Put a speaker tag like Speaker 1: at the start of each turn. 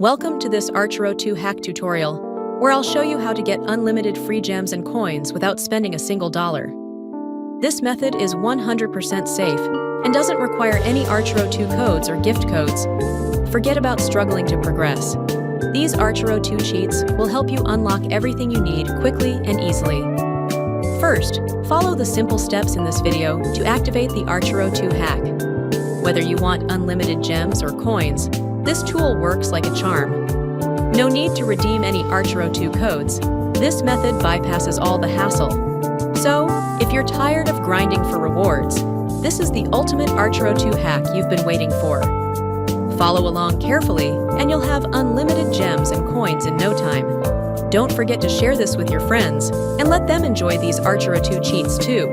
Speaker 1: Welcome to this Archero 2 hack tutorial, where I'll show you how to get unlimited free gems and coins without spending a single dollar. This method is 100% safe and doesn't require any Archero 2 codes or gift codes. Forget about struggling to progress. These Archero 2 cheats will help you unlock everything you need quickly and easily. First, follow the simple steps in this video to activate the Archero 2 hack. Whether you want unlimited gems or coins, this tool works like a charm. No need to redeem any Archero 2 codes. This method bypasses all the hassle. So, if you're tired of grinding for rewards, this is the ultimate Archero 2 hack you've been waiting for. Follow along carefully, and you'll have unlimited gems and coins in no time. Don't forget to share this with your friends, and let them enjoy these Archero 2 cheats too.